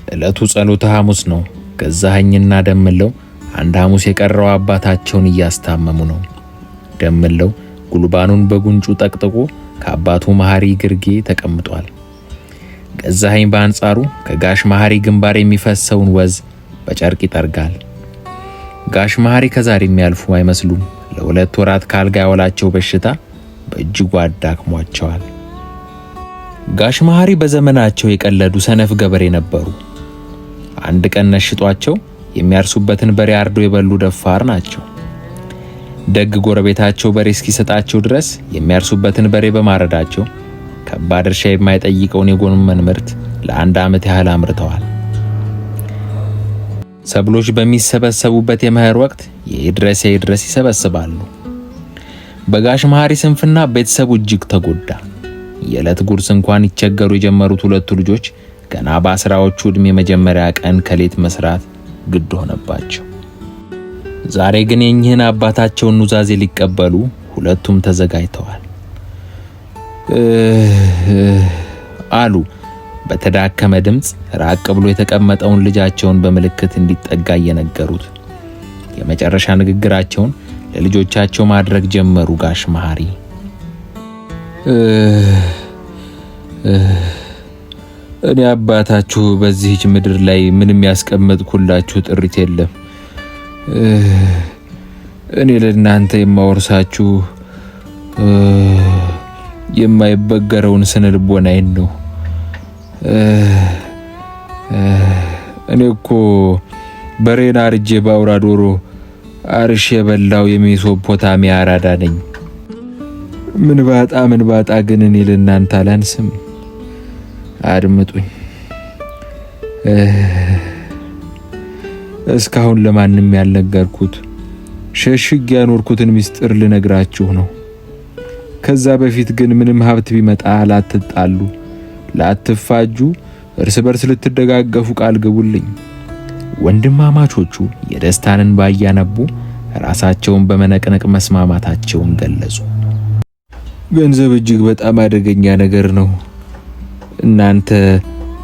ዕለቱ ጸሎተ ሐሙስ ነው። ገዛኸኝና ደምለው አንድ ሐሙስ የቀረው አባታቸውን እያስታመሙ ነው። ደምለው ጉልባኑን በጉንጩ ጠቅጥቆ ከአባቱ መሐሪ ግርጌ ተቀምጧል። ገዛኸኝ በአንጻሩ ከጋሽ መሐሪ ግንባር የሚፈሰውን ወዝ በጨርቅ ይጠርጋል። ጋሽ መሐሪ ከዛሬ የሚያልፉ አይመስሉም። ለሁለት ወራት ካልጋ ያወላቸው በሽታ በእጅጉ አዳክሟቸዋል። ጋሽ መሐሪ በዘመናቸው የቀለዱ ሰነፍ ገበሬ ነበሩ። አንድ ቀን ነሽጧቸው የሚያርሱበትን በሬ አርዶ የበሉ ደፋር ናቸው። ደግ ጎረቤታቸው በሬ እስኪሰጣቸው ድረስ የሚያርሱበትን በሬ በማረዳቸው ከባድ እርሻ የማይጠይቀውን የጎመን ምርት ለአንድ ዓመት ያህል አምርተዋል። ሰብሎች በሚሰበሰቡበት የመኸር ወቅት የይድረስ ይሰበስባሉ። በጋሽ መሐሪ ስንፍና ቤተሰቡ እጅግ ተጎዳ። የዕለት ጉርስ እንኳን ይቸገሩ የጀመሩት ሁለቱ ልጆች ገና በአስራዎቹ ዕድሜ መጀመሪያ ቀን ከሌት መስራት ግድ ሆነባቸው። ዛሬ ግን የእኚህን አባታቸውን ኑዛዜ ሊቀበሉ ሁለቱም ተዘጋጅተዋል። አሉ በተዳከመ ድምፅ ራቅ ብሎ የተቀመጠውን ልጃቸውን በምልክት እንዲጠጋ እየነገሩት። የመጨረሻ ንግግራቸውን ለልጆቻቸው ማድረግ ጀመሩ። ጋሽ መሐሪ እኔ አባታችሁ በዚህች ምድር ላይ ምንም ያስቀመጥኩላችሁ ጥሪት የለም። እኔ ለእናንተ የማወርሳችሁ የማይበገረውን ስነ ልቦናዬን ነው። እኔ እኮ በሬን አርጄ ባውራ ዶሮ አርሼ የበላው የሜሶፖታሚያ አራዳ ነኝ። ምን ባጣ ግን እኔ ለእናንተ አላንስም። አድምጡኝ። እስካሁን ለማንም ያልነገርኩት ሸሽግ ያኖርኩትን ምስጢር ልነግራችሁ ነው። ከዛ በፊት ግን ምንም ሀብት ቢመጣ ላትጣሉ፣ ላትፋጁ፣ እርስ በርስ ልትደጋገፉ ቃል ግቡልኝ። ወንድማማቾቹ የደስታን እንባ እያነቡ ራሳቸውን በመነቅነቅ መስማማታቸውን ገለጹ። ገንዘብ እጅግ በጣም አደገኛ ነገር ነው። እናንተ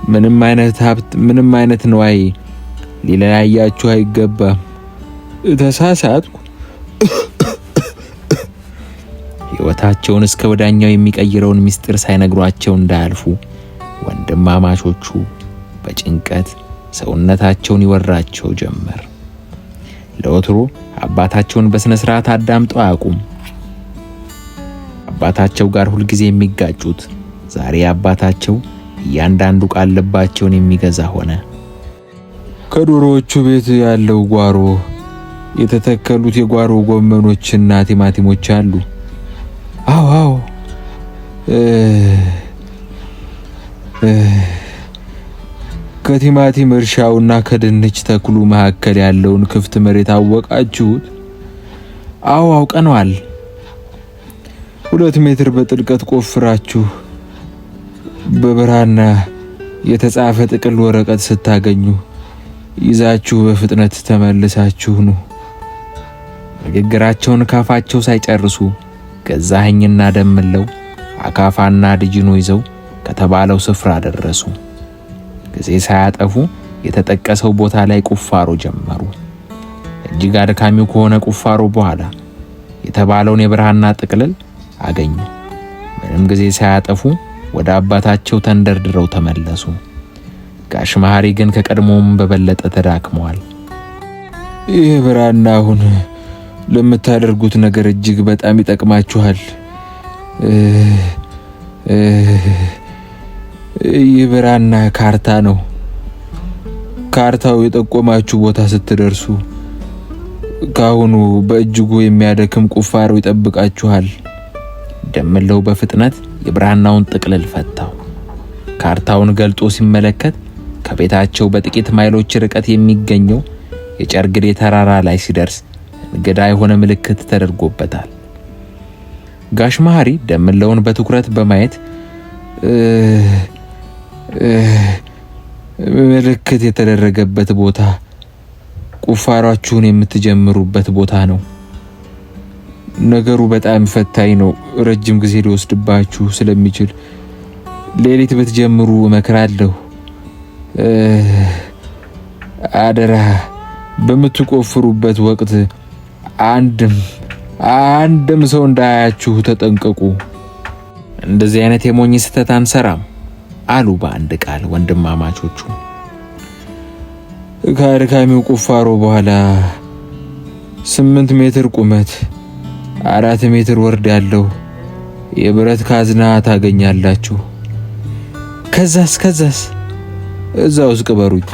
ምንም አይነት ሀብት፣ ምንም አይነት ንዋይ ሊለያያችሁ አይገባም። ተሳሳትኩ። ሕይወታቸውን እስከ ወዳኛው የሚቀይረውን ምስጢር ሳይነግሯቸው እንዳያልፉ ወንድማማቾቹ በጭንቀት ሰውነታቸውን ይወራቸው ጀመር። ለወትሮ አባታቸውን በስነ ስርዓት አዳምጠው አያውቁም። አባታቸው ጋር ሁልጊዜ የሚጋጩት ዛሬ አባታቸው እያንዳንዱ ቃል ልባቸውን የሚገዛ ሆነ። ከዶሮዎቹ ቤት ያለው ጓሮ የተተከሉት የጓሮ ጎመኖችና ቲማቲሞች አሉ። አዎ ከቲማቲም እርሻውና ከድንች ተክሉ መካከል ያለውን ክፍት መሬት አወቃችሁት? አዎ አውቀነዋል። 2 ሜትር በጥልቀት ቆፍራችሁ በብራና የተጻፈ ጥቅል ወረቀት ስታገኙ ይዛችሁ በፍጥነት ተመልሳችሁ ነው። ንግግራቸውን ካፋቸው ሳይጨርሱ ገዛኸኝና ደምለው አካፋና ድጅኖ ይዘው ከተባለው ስፍራ ደረሱ። ጊዜ ሳያጠፉ የተጠቀሰው ቦታ ላይ ቁፋሮ ጀመሩ። እጅግ አድካሚው ከሆነ ቁፋሮ በኋላ የተባለውን የብራና ጥቅልል አገኙ። ምንም ጊዜ ሳያጠፉ ወደ አባታቸው ተንደርድረው ተመለሱ። ጋሽ መሐሪ ግን ከቀድሞውም በበለጠ ተዳክመዋል። ይህ ብራና አሁን ለምታደርጉት ነገር እጅግ በጣም ይጠቅማችኋል። ይህ ብራና ካርታ ነው። ካርታው የጠቆማችሁ ቦታ ስትደርሱ ካሁኑ በእጅጉ የሚያደክም ቁፋሮ ይጠብቃችኋል። ደምለው በፍጥነት የብራናውን ጥቅልል ፈታው። ካርታውን ገልጦ ሲመለከት ከቤታቸው በጥቂት ማይሎች ርቀት የሚገኘው የጨርግዴ ተራራ ላይ ሲደርስ እንግዳ የሆነ ምልክት ተደርጎበታል። ጋሽ መሐሪ ደምለውን በትኩረት በማየት ምልክት የተደረገበት ቦታ ቁፋሯችሁን የምትጀምሩበት ቦታ ነው። ነገሩ በጣም ፈታኝ ነው። ረጅም ጊዜ ሊወስድባችሁ ስለሚችል ሌሊት ብትጀምሩ እመክራለሁ። አደራ በምትቆፍሩበት ወቅት አንድም ሰው እንዳያችሁ ተጠንቀቁ። እንደዚህ አይነት የሞኝ ስህተት አንሰራም አሉ በአንድ ቃል ወንድማማቾቹ። ከአድካሚው ቁፋሮ በኋላ 8 ሜትር ቁመት 4 ሜትር ወርድ ያለው የብረት ካዝና ታገኛላችሁ። ከዛስ እዛ ውስጥ ቅበሩኝ